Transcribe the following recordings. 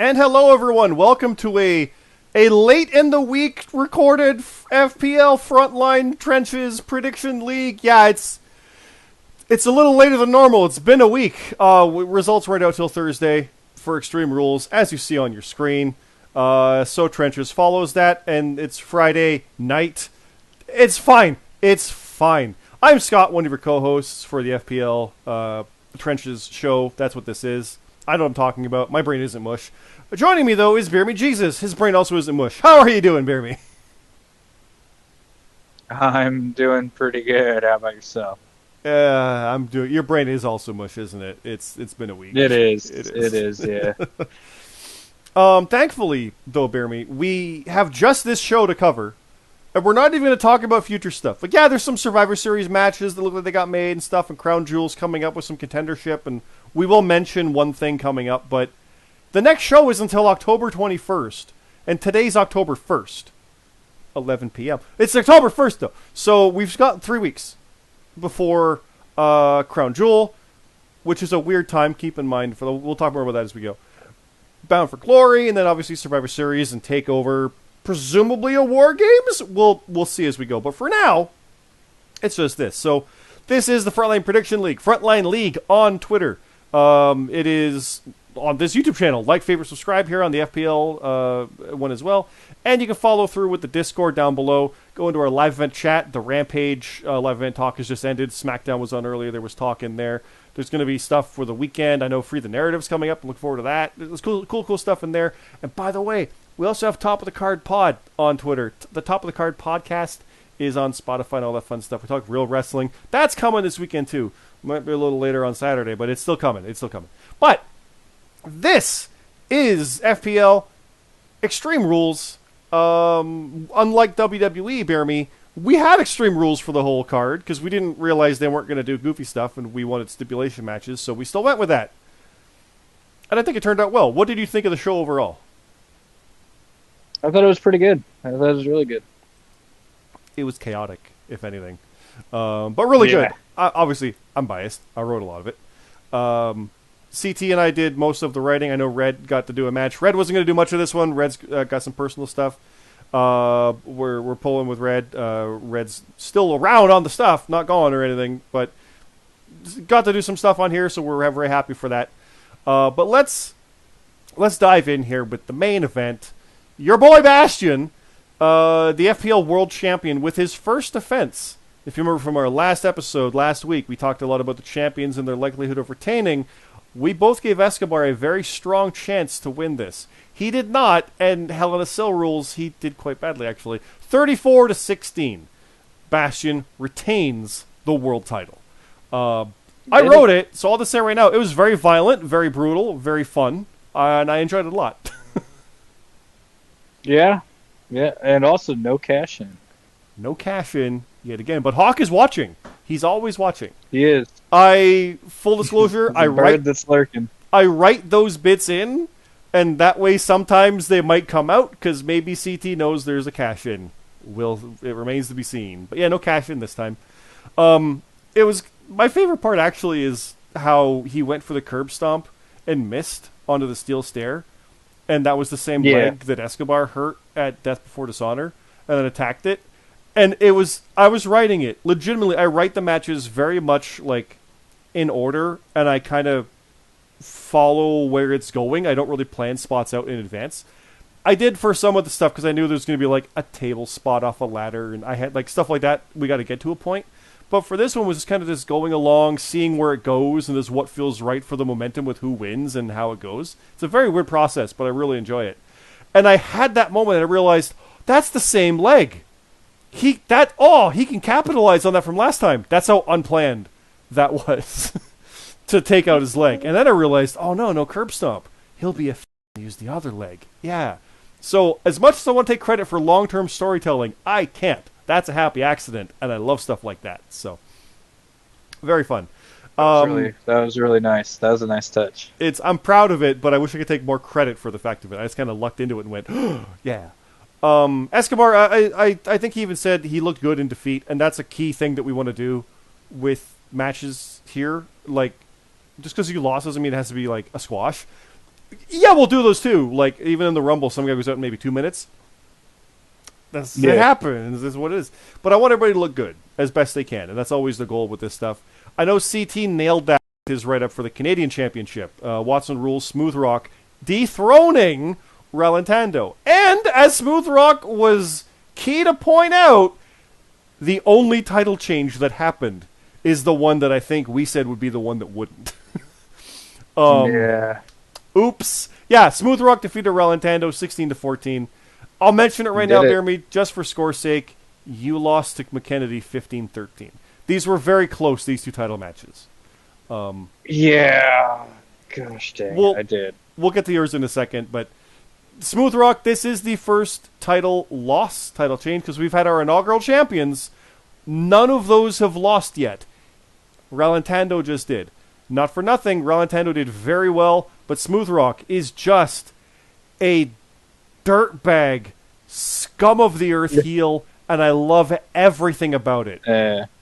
And hello, everyone. Welcome to a late in the week recorded FPL Frontline Trenches Prediction League. Yeah, it's a little later than normal. It's been a week. Results weren't out till Thursday for Extreme Rules, as you see on your screen. So Trenches follows that, and it's Friday night. It's fine. It's fine. I'm Scott, one of your co-hosts for the FPL Trenches show. That's what this is. I know what I'm talking about. My brain isn't mush. Joining me, though, is BeerMeJesus. His brain also isn't mush. How are you doing, BeerMe? I'm doing pretty good. How about yourself? I'm doing. Your brain is also mush, isn't it? It's been a week. It is. It It is. Yeah. Thankfully, though, BeerMe, we have just this show to cover, and we're not even going to talk about future stuff. Like, yeah, there's some Survivor Series matches that look like they got made and stuff, and Crown Jewels coming up with some contendership, and we will mention one thing coming up, but the next show is until October 21st, and today's October 1st, 11 p.m. It's October 1st, though, so we've got 3 weeks before Crown Jewel, which is a weird time. Keep in mind, we'll talk more about that as we go. Bound for Glory, and then obviously Survivor Series and Takeover, presumably a War Games. We'll see as we go, but for now, it's just this. So this is the Frontline Prediction League, Frontline League on Twitter. It is on this YouTube channel. Like, favorite, subscribe here on the FPL one as well. And you can follow through with the Discord down below. Go into our live event chat. The Rampage live event talk has just ended. SmackDown was on earlier. There was talk in there. There's going to be stuff for the weekend. I know Free the Narrative's coming up. I look forward to that. There's cool stuff in there. And by the way, we also have Top of the Card Pod on Twitter. The Top of the Card podcast is on Spotify and all that fun stuff. We talk real wrestling. That's coming this weekend too. Might be a little later on Saturday, but it's still coming. But this is FPL Extreme Rules. Unlike WWE, Bear Me, we had Extreme Rules for the whole card because we didn't realize they weren't going to do goofy stuff and we wanted stipulation matches, so we still went with that. And I think it turned out well. What did you think of the show overall? I thought it was pretty good. I thought it was really good. It was chaotic, if anything. But really good. Obviously, I'm biased. I wrote a lot of it. CT and I did most of the writing. I know Red got to do a match. Red wasn't going to do much of this one. Red's got some personal stuff. We're pulling with Red. Red's still around on the stuff, not gone or anything, but got to do some stuff on here, so we're very happy for that. But let's dive in here with the main event. Your boy Bastion, the FPL World Champion, with his first defense. If you remember from our last episode last week, we talked a lot about the champions and their likelihood of retaining. We both gave Escobar a very strong chance to win this. He did not, and Hell in a Cell rules, he did quite badly, actually. 34-16. Bastion retains the world title. I wrote it, so I'll just say right now, it was very violent, very brutal, very fun, and I enjoyed it a lot. Yeah, and also no cash in. No cash in yet again, but Hawk is watching. He's always watching. He is. Full disclosure, I bird that's lurking. I write those bits in, and that way sometimes they might come out because maybe CT knows there's a cash in. It remains to be seen. But yeah, no cash in this time. It was my favorite part actually is how he went for the curb stomp and missed onto the steel stair, and that was the same leg that Escobar hurt at Death Before Dishonor, and then attacked it. And I was writing it legitimately. I write the matches very much like in order, and I kind of follow where it's going. I don't really plan spots out in advance. I did for some of the stuff because I knew there was going to be like a table spot off a ladder, and I had like stuff like that. We got to get to a point. But for this one was just kind of just going along, seeing where it goes, and just what feels right for the momentum with who wins and how it goes. It's a very weird process, but I really enjoy it. And I had that moment and I realized that's the same leg. He can capitalize on that from last time. That's how unplanned that was to take out his leg. And then I realized, oh no curb stomp. He'll be use the other leg. Yeah. So as much as I want to take credit for long-term storytelling, I can't. That's a happy accident, and I love stuff like that. So very fun. That was really nice. That was a nice touch. I'm proud of it, but I wish I could take more credit for the fact of it. I just kind of lucked into it and went, oh, yeah. Escobar, I think he even said he looked good in defeat, and that's a key thing that we want to do with matches here. Like, just because you lost doesn't mean it has to be like a squash. Yeah, we'll do those too. Like, even in the Rumble, some guy goes out in maybe 2 minutes. It happens. This is what it is. But I want everybody to look good as best they can, and that's always the goal with this stuff. I know CT nailed that with his write-up for the Canadian Championship. Watson Rules, Smooth Rock dethroning Ralentando. And, as Smooth Rock was key to point out, the only title change that happened is the one that I think we said would be the one that wouldn't. Yeah. Oops. Yeah, Smooth Rock defeated Ralentando 16-14. I'll mention it right now, BeerMe, just for score's sake. You lost to McKennedy 15-13. These were very close, these two title matches. Yeah. Gosh dang, I did. We'll get to yours in a second, but Smooth Rock, this is the first title change, because we've had our inaugural champions. None of those have lost yet. Ralentando just did. Not for nothing, Ralentando did very well, but Smooth Rock is just a dirtbag, scum of the earth heel, and I love everything about it.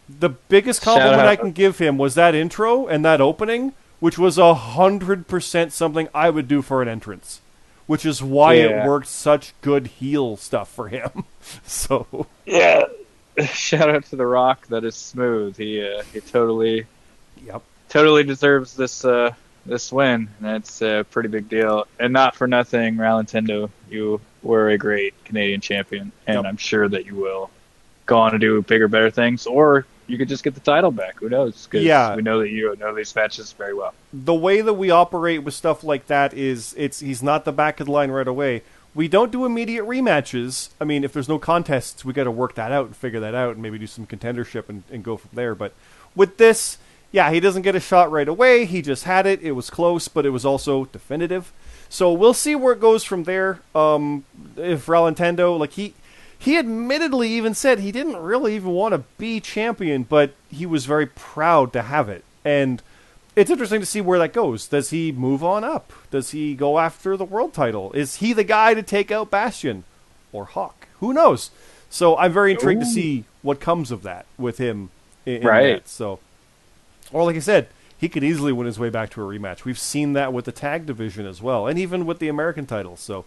The biggest compliment I can give him was that intro and that opening, which was 100% something I would do for an entrance, which is why it worked such good heel stuff for him. So yeah, shout out to The Rock. That is smooth. He totally deserves this win. That's a pretty big deal. And not for nothing, Ralentando, you were a great Canadian champion, and I'm sure that you will go on to do bigger, better things, or you could just get the title back. Who knows? Because we know that you know these matches very well. The way that we operate with stuff like that is he's not the back of the line right away. We don't do immediate rematches. I mean, if there's no contests, we got to work that out and figure that out and maybe do some contendership and go from there. But with this, yeah, he doesn't get a shot right away. He just had it. It was close, but it was also definitive. So we'll see where it goes from there. If Ralentando, like he admittedly even said he didn't really even want to be champion, but he was very proud to have it. And it's interesting to see where that goes. Does he move on up? Does he go after the world title? Is he the guy to take out Bastion or Hawk? Who knows? So I'm very intrigued to see what comes of that with him in that. So, or like I said, he could easily win his way back to a rematch. We've seen that with the tag division as well, and even with the American title. So,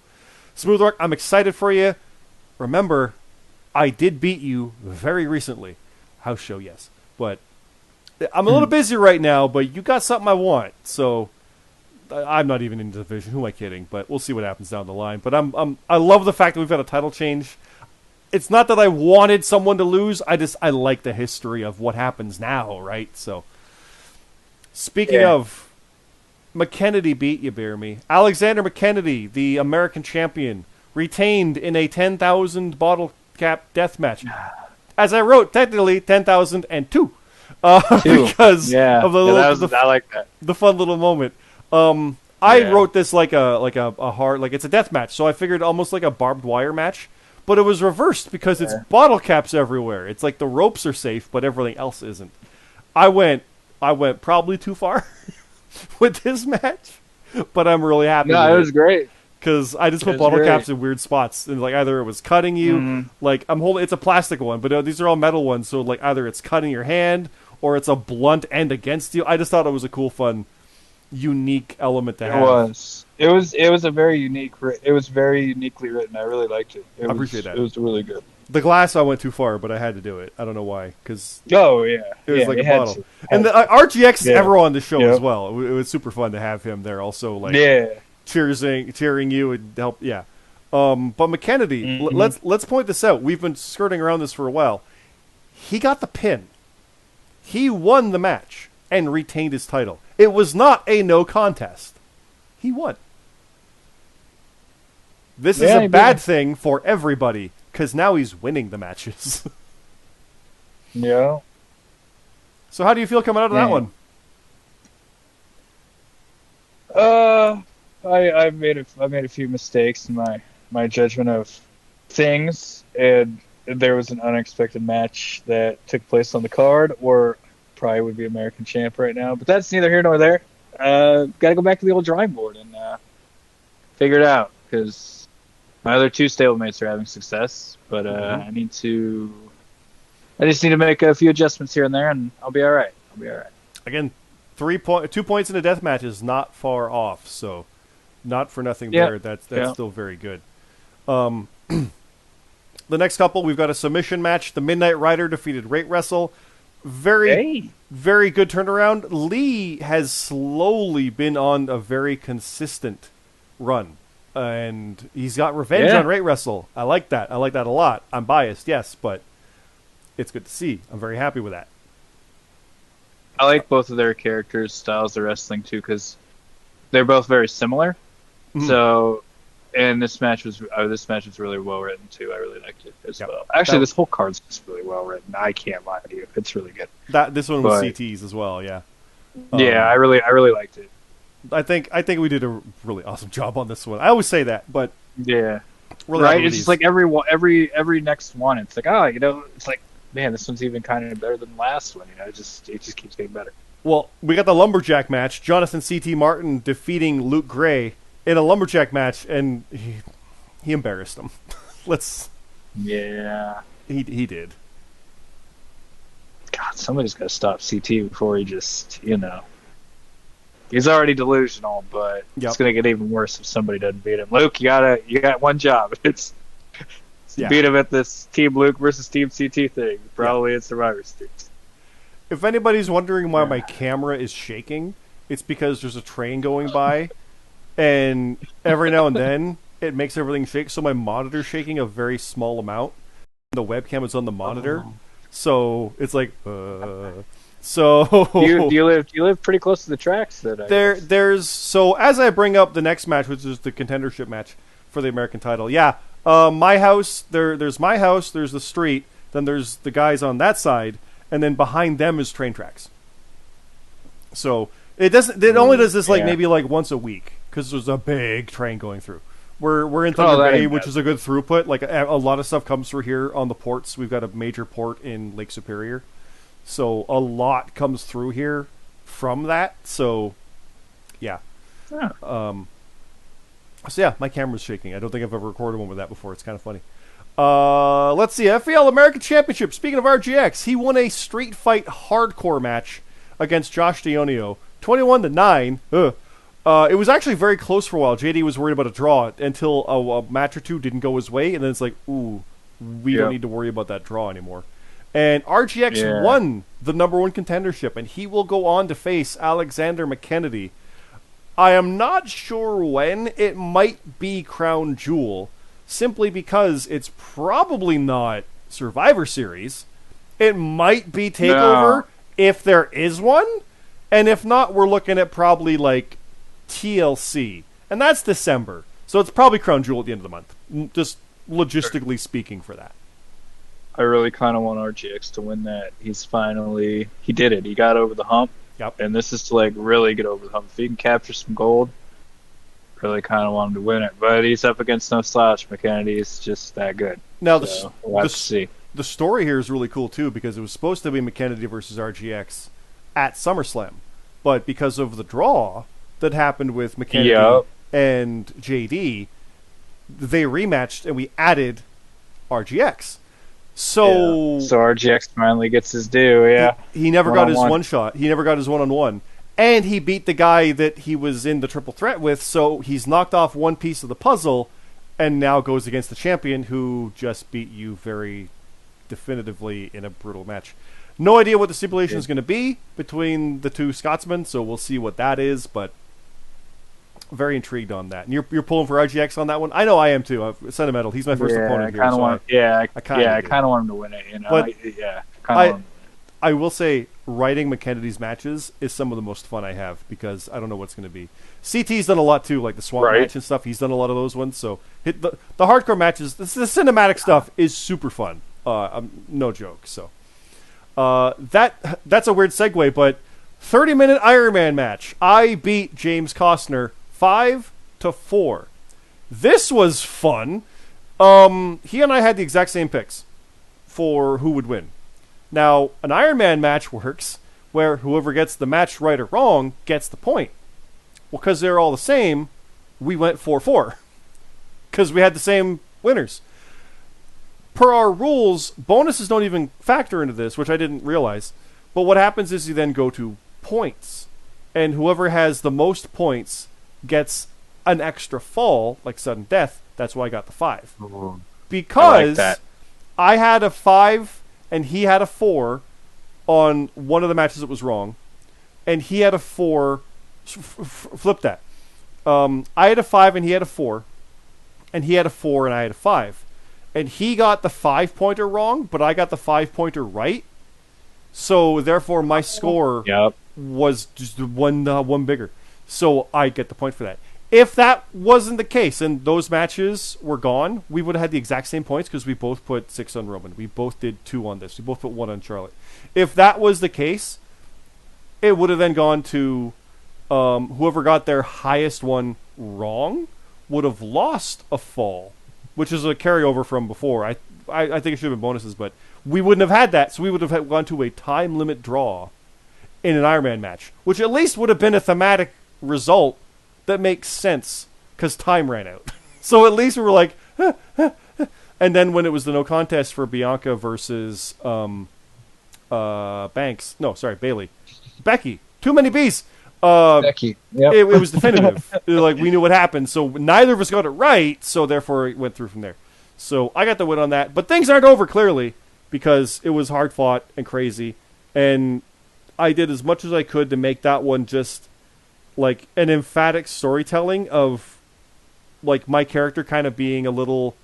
Smooth Rock, I'm excited for you. Remember, I did beat you very recently. House show, yes. But I'm a little busy right now, but you got something I want. So, I'm not even in the division. Who am I kidding? But we'll see what happens down the line. But I love the fact that we've got a title change. It's not that I wanted someone to lose. I like the history of what happens now, right? So, speaking of, McKennedy beat you, BeerMe. Alexander McKennedy, the American champion, retained in a 10,000 bottle cap death match. As I wrote, technically 10,002. Because of the little, I like that. The fun little moment. I wrote this like a hard, like it's a death match, so I figured almost like a barbed wire match. But it was reversed because it's bottle caps everywhere. It's like the ropes are safe, but everything else isn't. I went probably too far with this match, but I'm really happy. No, it was great. Because I just put bottle caps in weird spots, and like either it was cutting you, like I'm holding. It's a plastic one, but these are all metal ones, so like either it's cutting your hand or it's a blunt end against you. I just thought it was a cool, fun, unique element to have. It was a very unique. It was very uniquely written. I really liked it. I appreciate that. It was really good. The glass, I went too far, but I had to do it. I don't know why, because it was like a bottle. And the RGX is ever on the show as well. It was super fun to have him there, also like cheering you and help. Yeah, but McKennedy, let's point this out. We've been skirting around this for a while. He got the pin. He won the match and retained his title. It was not a no contest. He won. This is a bad thing for everybody, because now he's winning the matches. Yeah. So how do you feel coming out of that one? I made a few mistakes in my judgment of things, and there was an unexpected match that took place on the card, or probably would be American champ right now. But that's neither here nor there. Got to go back to the old drawing board and figure it out, because my other two stablemates are having success, but I just need to make a few adjustments here and there, and I'll be all right. Again, 2 points in a death match is not far off, so Not for nothing there. That's still very good. The next couple, we've got a submission match. The Midnight Rider defeated Rate Wrestle. Very good turnaround. Lee has slowly been on a very consistent run. And he's got revenge on Rate Wrestle. I like that. I like that a lot. I'm biased, yes, but it's good to see. I'm very happy with that. I like both of their characters' styles of wrestling, too, because they're both very similar. Mm-hmm. So... And this match was really well written too. I really liked it as well. Actually, this whole card's just really well written. I can't lie to you; it's really good. This one was CTs as well, yeah. I really liked it. I think we did a really awesome job on this one. I always say that, but right. It's just like every next one. It's like it's like, man, this one's even kind of better than the last one. It just keeps getting better. Well, we got the Lumberjack match. Jonathan CT Martin defeating Luke Gray in a Lumberjack match, and he embarrassed him. He did. God, somebody's got to stop CT before he just, he's already delusional, but it's going to get even worse if somebody doesn't beat him. Luke, you got one job. It's beat him at this Team Luke versus Team CT thing, probably in Survivor Series. If anybody's wondering why my camera is shaking, it's because there's a train going by. And every now and then, it makes everything shake. So my monitor's shaking a very small amount. The webcam is on the monitor, so it's like. So do you live pretty close to the tracks? So as I bring up the next match, which is the contendership match for the American title. Yeah, my house. There's my house. There's the street. Then there's the guys on that side, and then behind them is train tracks. So it doesn't. It only does this maybe once a week. Because there's a big train going through. We're in Thunder Bay, which is a good throughput. Like a lot of stuff comes through here on the ports. We've got a major port in Lake Superior, so a lot comes through here from that. So, yeah. So yeah, my camera's shaking. I don't think I've ever recorded one with that before. It's kind of funny. Let's see. FPL American Championship. Speaking of RGX, he won a street fight hardcore match against Josh Dionio, 21-9. It was actually very close for a while. JD was worried about a draw until a match or two didn't go his way, and then it's like, ooh, we don't need to worry about that draw anymore. And RGX won the #1 contendership, and he will go on to face Alexander McKennedy. I am not sure when. It might be Crown Jewel, simply because it's probably not Survivor Series. It might be TakeOver if there is one, and if not, we're looking at probably TLC, and that's December, so it's probably Crown Jewel at the end of the month, just logistically speaking for that. I really kind of want RGX to win that. He did it. He got over the hump, and this is to really get over the hump. If he can capture some gold, really kind of want him to win it, but he's up against no slouch. McKennedy is just that good. Now we'll have to see. The story here is really cool too, because it was supposed to be McKennedy versus RGX at SummerSlam, but because of the draw that happened with McKennedy and JD, they rematched, and we added RGX. So RGX finally gets his due, He never got his one shot. He never got his one-on-one. And he beat the guy that he was in the triple threat with, so he's knocked off one piece of the puzzle, and now goes against the champion who just beat you very definitively in a brutal match. No idea what the stipulation is going to be between the two Scotsmen, so we'll see what that is, but very intrigued on that. And you're pulling for RGX on that one? I know I am too. Sentimental. He's my first opponent here. I kind of want him to win it. But I will say, writing McKennedy's matches is some of the most fun I have, because I don't know what's going to be. CT's done a lot too, like the Swamp match and stuff. He's done a lot of those ones. So the hardcore matches, the cinematic stuff is super fun. No joke. So that's a weird segue, but 30-minute Iron Man match. I beat James Costner 5-4. This was fun. He and I had the exact same picks for who would win. Now, an Iron Man match works where whoever gets the match right or wrong gets the point. Well, because they're all the same, we went 4-4. Because we had the same winners. Per our rules, bonuses don't even factor into this, which I didn't realize. But what happens is you then go to points. And whoever has the most points gets an extra fall, like sudden death. That's why I got the 5. Ooh, because I like that. I had a 5 and he had a 4 on one of the matches that was wrong, and he had a 4. Flip that. I had a 5 and he had a 4, and he had a 4 and I had a 5, and he got the 5-pointer wrong, but I got the 5-pointer right. So therefore, my score was just one bigger. So I get the point for that. If that wasn't the case and those matches were gone, we would have had the exact same points because we both put 6 on Roman. We both did 2 on this. We both put 1 on Charlotte. If that was the case, it would have then gone to whoever got their highest one wrong would have lost a fall, which is a carryover from before. I think it should have been bonuses, but we wouldn't have had that, so we would have gone to a time limit draw in an Iron Man match, which at least would have been a thematic result that makes sense because time ran out. So at least we were like, and then when it was the no contest for Bianca versus Bailey, Becky, too many B's. Becky, it was definitive. Like we knew what happened, so neither of us got it right. So therefore, it went through from there. So I got the win on that, but things aren't over clearly because it was hard fought and crazy, and I did as much as I could to make that one just like an emphatic storytelling of like my character kind of being a little.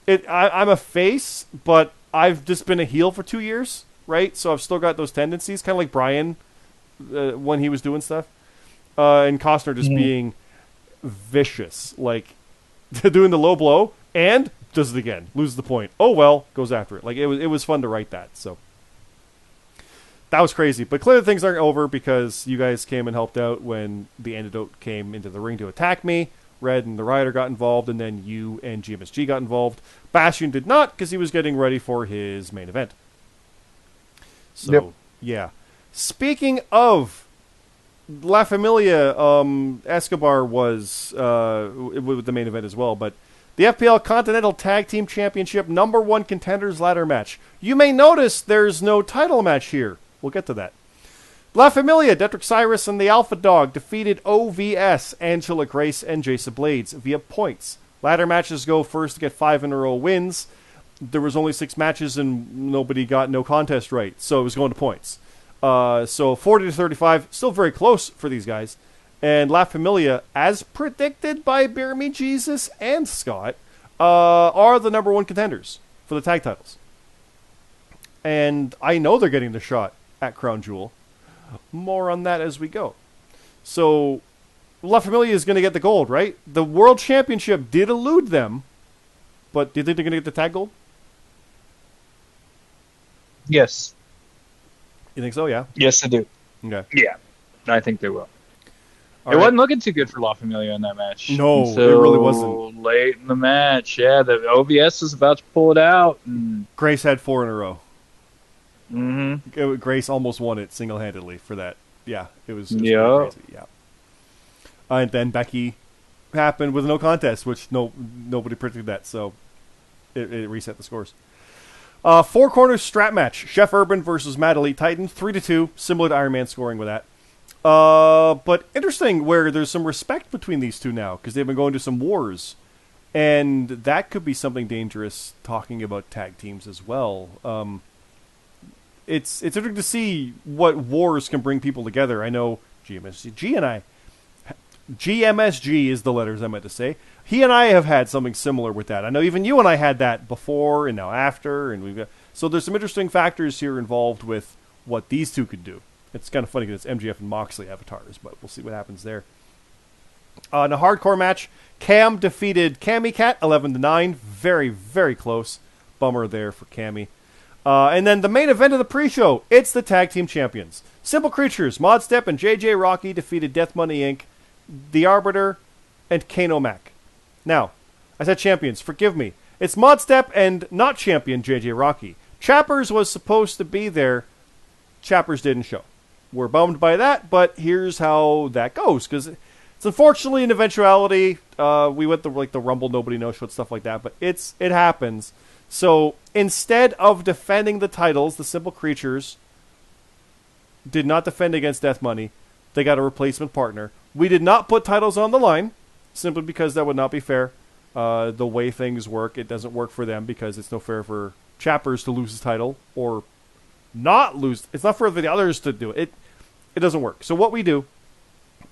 I'm a face, but I've just been a heel for 2 years, right? So I've still got those tendencies, kind of like Brian when he was doing stuff, and Costner just being vicious, like doing the low blow and does it again, loses the point. Oh well, goes after it. Like it was fun to write that. So that was crazy, but clearly things aren't over because you guys came and helped out when the Antidote came into the ring to attack me. Red and the Rider got involved, and then you and GMSG got involved. Bastion did not because he was getting ready for his main event. So, yeah. Speaking of La Familia, Escobar was with the main event as well, but the FPL Continental Tag Team Championship #1 Contenders Ladder Match. You may notice there's no title match here. We'll get to that. La Familia, Detrick Cyrus, and the Alpha Dog defeated OVS, Angela Grace, and Jason Blades via points. Ladder matches go first to get 5 in a row wins. There was only 6 matches and nobody got no contest right, so it was going to points. So 40-35, still very close for these guys. And La Familia, as predicted by BeerMeJesus and Scott, are the #1 contenders for the tag titles. And I know they're getting the shot at Crown Jewel. More on that as we go. So, La Familia is going to get the gold, right? The World Championship did elude them, but do you think they're going to get the tag gold? Yes. You think so, yeah? Yes, I do. Okay. Yeah, I think they will. All it right. wasn't looking too good for La Familia in that match. No, it really wasn't. Late in the match, yeah, the OBS was about to pull it out. And Grace had 4 in a row. Mm-hmm. Grace almost won it single-handedly for that. Yeah, it was crazy. Yeah. And then Becky happened with no contest, which nobody predicted that, so it reset the scores. 4 corners strap match. Chef Urban versus Mad Elite Titan. 3-2, similar to Iron Man scoring with that. But interesting where there's some respect between these two now, because they've been going to some wars. And that could be something dangerous, talking about tag teams as well. It's interesting to see what wars can bring people together. I know GMSG is the letters I meant to say. He and I have had something similar with that. I know even you and I had that before and now after, and so there's some interesting factors here involved with what these two could do. It's kind of funny because it's MJF and Moxley avatars, but we'll see what happens there. In a hardcore match, Cam defeated Cammy Cat 11-9. Very, very close. Bummer there for Cammy. And then the main event of the pre-show, it's the Tag Team Champions. Simple Creatures, Modstep and JJ Rocky defeated Death Money Inc., The Arbiter, and Kano Mac. Now, I said champions, forgive me. It's Modstep and not champion JJ Rocky. Chappers was supposed to be there. Chappers didn't show. We're bummed by that, but here's how that goes, because it's unfortunately an eventuality. We went the Rumble, nobody knows what stuff like that, but it happens. So instead of defending the titles, the Simple Creatures did not defend against Death Money. They got a replacement partner. We did not put titles on the line. simply because that would not be fair. The way things work, it doesn't work for them because it's no fair for Chappers to lose his title or not lose. It's not fair for the others to do it. It doesn't work. So what we do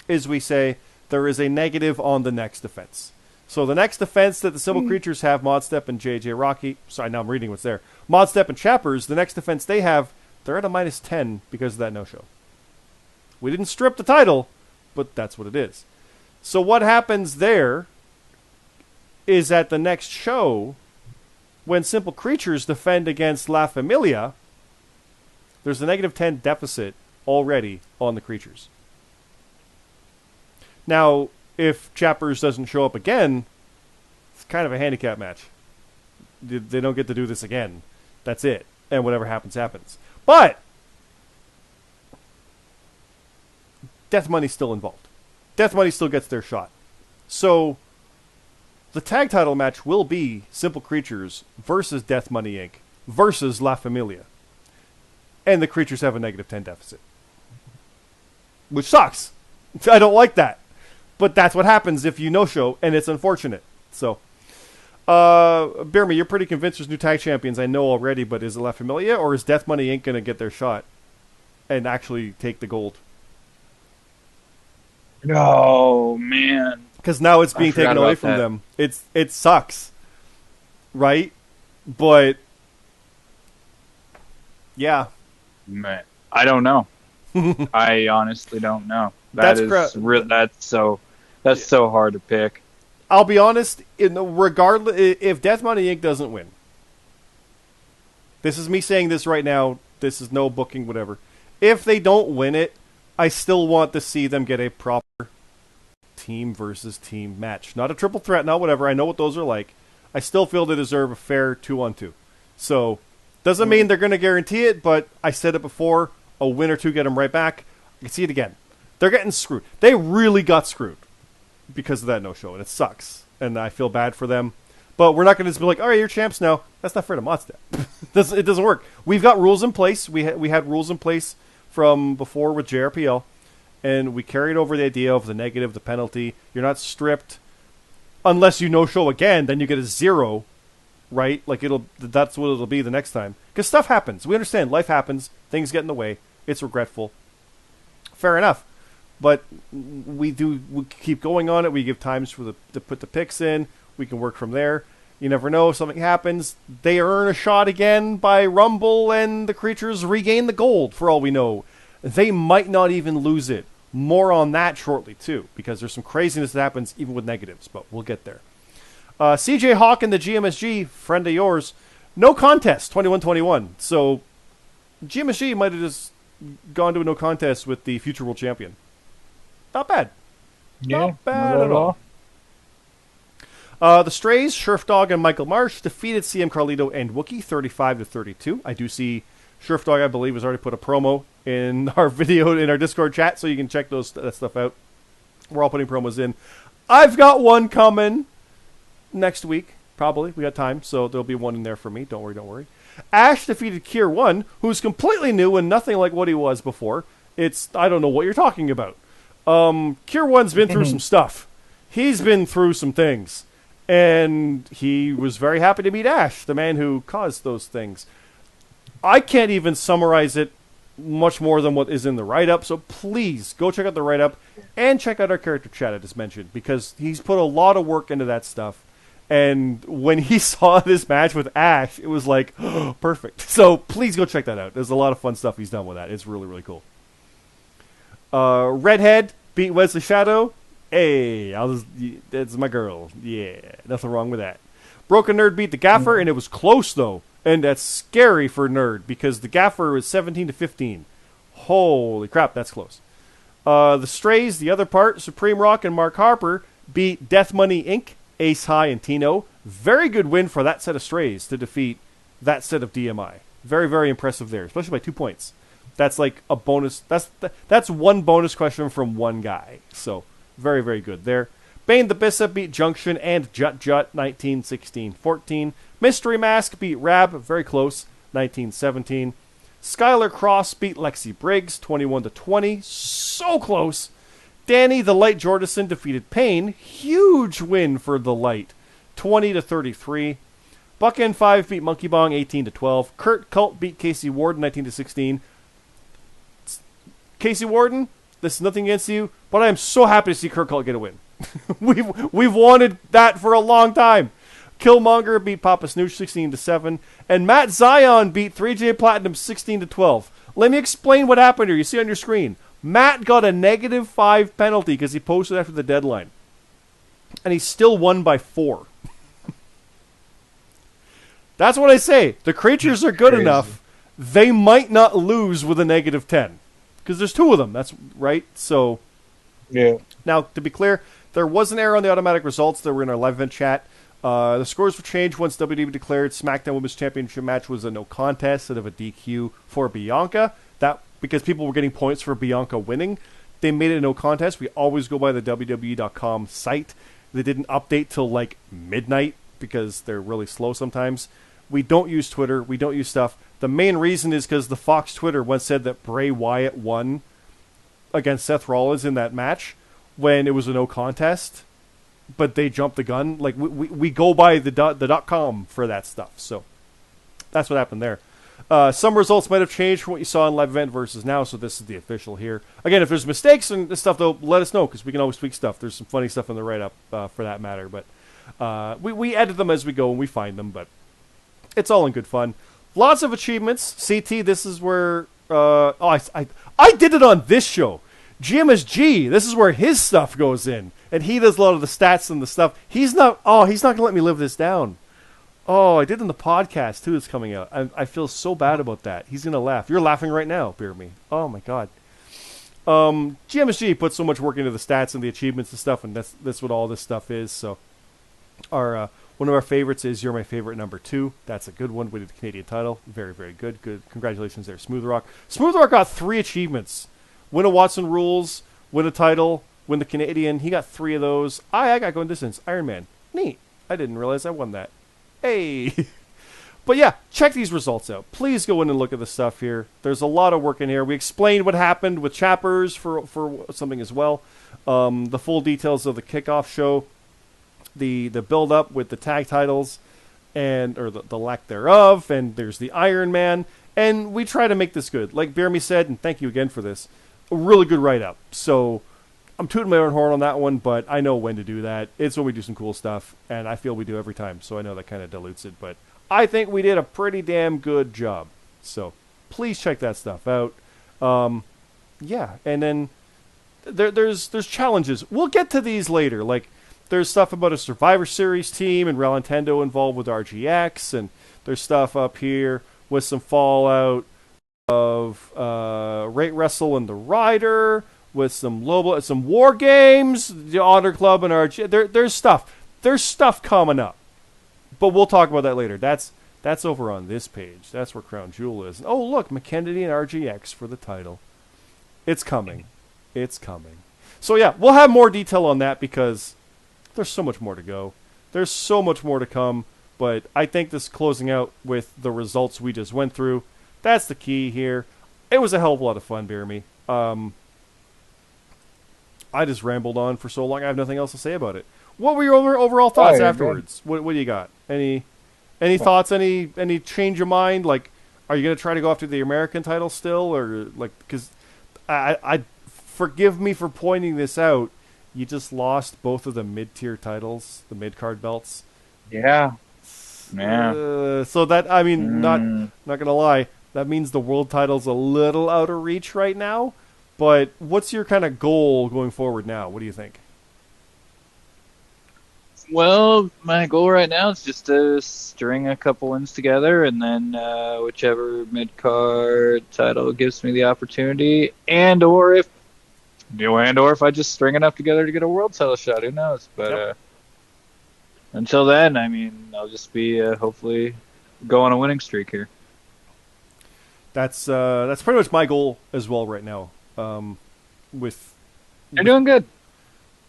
is we say there is a negative on the next defense. So the next defense that the Simple Creatures have, Modstep and JJ Rocky. Sorry, now I'm reading what's there. Modstep and Chappers, the next defense they have, they're at a -10 because of that no-show. We didn't strip the title, but that's what it is. So what happens there is at the next show, when Simple Creatures defend against La Familia, there's a -10 deficit already on the Creatures. Now, if Chappers doesn't show up again, it's kind of a handicap match. They don't get to do this again. That's it. And whatever happens, happens. But Death Money's still involved. Death Money still gets their shot. So the tag title match will be Simple Creatures versus Death Money Inc. versus La Familia. And the Creatures have a -10 deficit. Which sucks. I don't like that. But that's what happens if you no-show, and it's unfortunate. So, BeerMe, you're pretty convinced there's new tag champions. I know already, but is it La Familia, or is Death Money Inc. going to get their shot and actually take the gold? Oh, man. Because now it's being taken away from them. It sucks. Right? But, yeah. Man, I don't know. I honestly don't know. That's so hard to pick. I'll be honest, regardless, if Death Money Inc. doesn't win, this is me saying this right now, this is no booking, whatever. If they don't win it, I still want to see them get a proper team versus team match. Not a triple threat, not whatever. I know what those are like. I still feel they deserve a fair 2-on-2. So, doesn't mean they're going to guarantee it, but I said it before, a win or two get them right back. I can see it again. They're getting screwed. They really got screwed because of that no-show, and it sucks. And I feel bad for them. But we're not going to just be like, all right, you're champs now. That's not fair to Modstep. It doesn't work. We've got rules in place. We had rules in place from before with JRPL, and we carried over the idea of the negative, the penalty. You're not stripped unless you no-show again. Then you get a 0, right? Like that's what it'll be the next time. Because stuff happens. We understand. Life happens. Things get in the way. It's regretful. Fair enough. But we keep going on it. We give times to put the picks in. We can work from there. You never know. If something happens, they earn a shot again by Rumble, and the Creatures regain the gold, for all we know. They might not even lose it. More on that shortly, too, because there's some craziness that happens even with negatives, but we'll get there. CJ Hawk and the GMSG, friend of yours, no contest, 21-21. So GMSG might have just gone to a no contest with the future world champion. Not bad. Yeah, not bad at all. The Strays, Sheriff Dog and Michael Marsh defeated CM Carlito and Wookie 35-32. I do see Sheriff Dog, I believe, has already put a promo in our video in our Discord chat, so you can check that stuff out. We're all putting promos in. I've got one coming next week, probably. We got time, so there'll be one in there for me. Don't worry. Ash defeated Kier 1, who's completely new and nothing like what he was before. I don't know what you're talking about. Kier 1's been through some stuff. He's been through some things. And he was very happy to meet Ash, the man who caused those things. I can't even summarize it much more than what is in the write-up, so please go check out the write-up and check out our character chat I just mentioned, because he's put a lot of work into that stuff. And when he saw this match with Ash, it was like, oh, perfect. So please go check that out. There's a lot of fun stuff he's done with that. It's really, really cool. Redhead beat Wesley Shadow. Hey, that's my girl. Yeah, nothing wrong with that. Broken Nerd beat the Gaffer, and it was close, though. And that's scary for Nerd, because the Gaffer was 17-15. Holy crap, that's close. The Strays, the other part, Supreme Rock and Mark Harper beat Death Money Inc., Ace High, and Tino. Very good win for that set of Strays to defeat that set of DMI. Very, very impressive there, especially by 2 points. That's like a bonus. That's one bonus question from one guy. So, very, very good there. Bane the Bishop beat Junction and Jut 19-16-14. Mystery Mask beat Rab, very close, 19-17. Skylar Cross beat Lexi Briggs, 21-20. So close. Danny the Light Jordison defeated Payne. Huge win for the Light, 20-33. Buck N5 beat Monkey Bong 18-12. Kurt Cult beat Casey Warden 19-16. Casey Warden, this is nothing against you, but I am so happy to see Kurt Cult get a win. we've wanted that for a long time. Killmonger beat Papa Snooch 16-7, and Matt Zion beat 3J Platinum 16-12. Let me explain what happened here. You see on your screen, Matt got a -5 penalty because he posted after the deadline, and he still won by 4. That's what I say. The creatures are good enough. They might not lose with a -10 because there's 2 of them. That's right. So, yeah. Now, to be clear, there was an error on the automatic results that were in our live event chat. The scores were changed once WWE declared SmackDown Women's Championship match was a no contest instead of a DQ for Bianca. That because people were getting points for Bianca winning, they made it a no contest. We always go by the WWE.com site. They didn't update till like midnight because they're really slow sometimes. We don't use Twitter. We don't use stuff. The main reason is because the Fox Twitter once said that Bray Wyatt won against Seth Rollins in that match when it was a no contest, but they jumped the gun. Like we go by the .com for that stuff. So that's what happened there. Some results might have changed from what you saw in live event versus now, so this is the official here. Again, if there's mistakes and stuff, though, let us know because we can always tweak stuff. There's some funny stuff in the write-up for that matter, but we edit them as we go and we find them, but it's all in good fun. Lots of achievements. CT, this is where... I did it on this show. GMSG, this is where his stuff goes in. And he does a lot of the stats and the stuff. He's not going to let me live this down. Oh, I did in the podcast, too, that's coming out. I feel so bad about that. He's going to laugh. You're laughing right now, Beer Me. Oh, my God. GMSG puts so much work into the stats and the achievements and stuff, and that's what all this stuff is. So, one of our favorites is You're My Favorite Number 2. That's a good one. We did the Canadian title. Very, very good. Good. Congratulations there, Smooth Rock. Smooth Rock got 3 achievements. Win a Watson Rules, win a title, win the Canadian. He got 3 of those. I got going distance. Iron Man. Neat. I didn't realize I won that. Hey. But yeah, check these results out. Please go in and look at the stuff here. There's a lot of work in here. We explained what happened with Chappers for something as well. The full details of the kickoff show. The build up with the tag titles or the lack thereof, and there's the Iron Man, and we try to make this good. Like Beer Me said, and thank you again for this, a really good write up. So I'm tooting my own horn on that one, but I know when to do that. It's when we do some cool stuff, and I feel we do every time. So I know that kind of dilutes it, but I think we did a pretty damn good job. So please check that stuff out. Yeah, and then there's challenges. We'll get to these later. Like there's stuff about a Survivor Series team and Real Nintendo involved with RGX, and there's stuff up here with some fallout of Rate Wrestle and the Rider, with some War Games, the Honor Club and RGX. There's stuff. There's stuff coming up. But we'll talk about that later. That's over on this page. That's where Crown Jewel is. Oh, look, McKennedy and RGX for the title. It's coming. It's coming. So, yeah, we'll have more detail on that because there's so much more to go. There's so much more to come. But I think this closing out with the results we just went through, that's the key here. It was a hell of a lot of fun, Beer Me. I just rambled on for so long, I have nothing else to say about it. What were your overall thoughts afterwards? What do you got? Any thoughts? Any change of mind? Like, are you going to try to go after the American title still, or like? Because I forgive me for pointing this out. You just lost both of the mid-tier titles, the mid-card belts. Yeah. So that not gonna lie, that means the world title's a little out of reach right now. But what's your kind of goal going forward now? What do you think? Well, my goal right now is just to string a couple wins together, and then whichever mid-card title gives me the opportunity, or if I just string enough together to get a world title shot, who knows? But until then, I'll just be hopefully go on a winning streak here. That's pretty much my goal as well right now. You're doing good.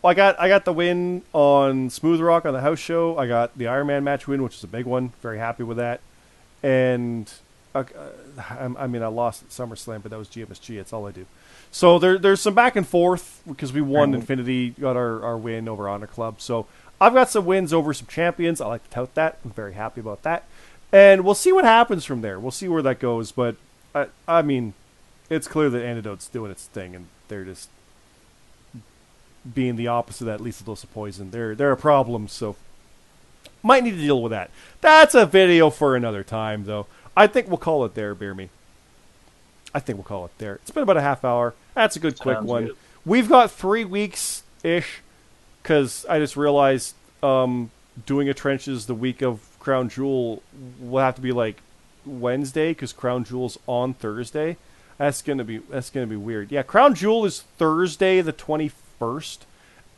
I got the win on Smooth Rock on the house show. I got the Iron Man match win, which is a big one. Very happy with that. And I mean, I lost at SummerSlam, but that was GMSG. That's all I do. So there's some back and forth because we won Infinity, got our win over Honor Club. So I've got some wins over some champions. I like to tout that. I'm very happy about that. And we'll see what happens from there. We'll see where that goes. But, I mean, it's clear that Antidote's doing its thing, and they're just being the opposite of that lethal dose of poison. They're a problem, so might need to deal with that. That's a video for another time, though. I think we'll call it there, Beer Me. I think we'll call it there. It's been about a half hour. That's a good quick one. Good. We've got 3 weeks-ish, because I just realized doing a Trenches the week of Crown Jewel will have to be like Wednesday, because Crown Jewel's on Thursday. That's gonna be weird. Yeah, Crown Jewel is Thursday the 21st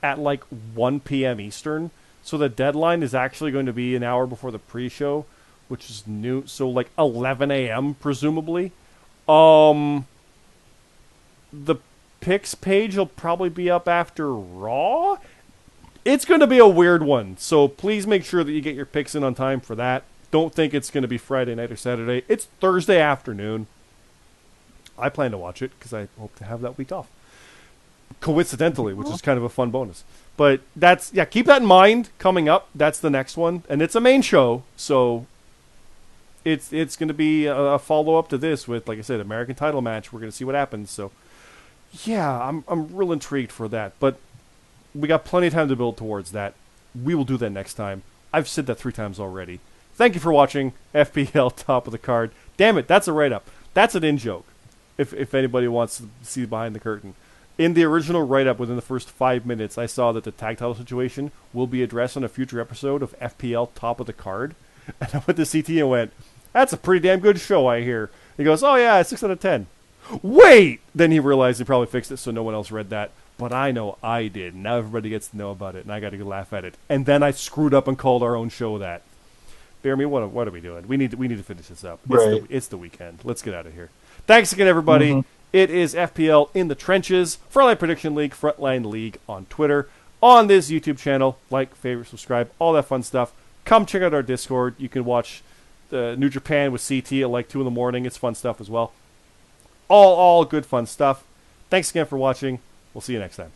at like 1 p.m. Eastern. So the deadline is actually going to be an hour before the pre-show, which is new. So like 11 a.m. presumably. The picks page will probably be up after Raw. It's going to be a weird one. So please make sure that you get your picks in on time for that. Don't think it's going to be Friday night or Saturday. It's Thursday afternoon. I plan to watch it because I hope to have that week off. Coincidentally, which is kind of a fun bonus. But keep that in mind coming up. That's the next one. And it's a main show, so it's going to be a follow-up to this with, like I said, American title match. We're going to see what happens. So, yeah, I'm real intrigued for that. But we got plenty of time to build towards that. We will do that next time. I've said that 3 times already. Thank you for watching FPL Top of the Card. Damn it, that's a write-up. That's an in-joke, if anybody wants to see behind the curtain. In the original write-up, within the first 5 minutes, I saw that the tag title situation will be addressed on a future episode of FPL Top of the Card. And I went to CT and went, that's a pretty damn good show, I hear. He goes, oh yeah, 6 out of 10. Wait! Then he realized he probably fixed it so no one else read that. But I know I did. Now everybody gets to know about it, and I got to laugh at it. And then I screwed up and called our own show that. Bear me, what are we doing? We need to finish this up. Right. It's the weekend. Let's get out of here. Thanks again, everybody. Mm-hmm. It is FPL in the Trenches, Frontline Prediction League, Frontline League on Twitter, on this YouTube channel. Like, favorite, subscribe, all that fun stuff. Come check out our Discord. You can watch New Japan with CT at like 2 in the morning. It's fun stuff as well. All good fun stuff. Thanks again for watching. We'll see you next time.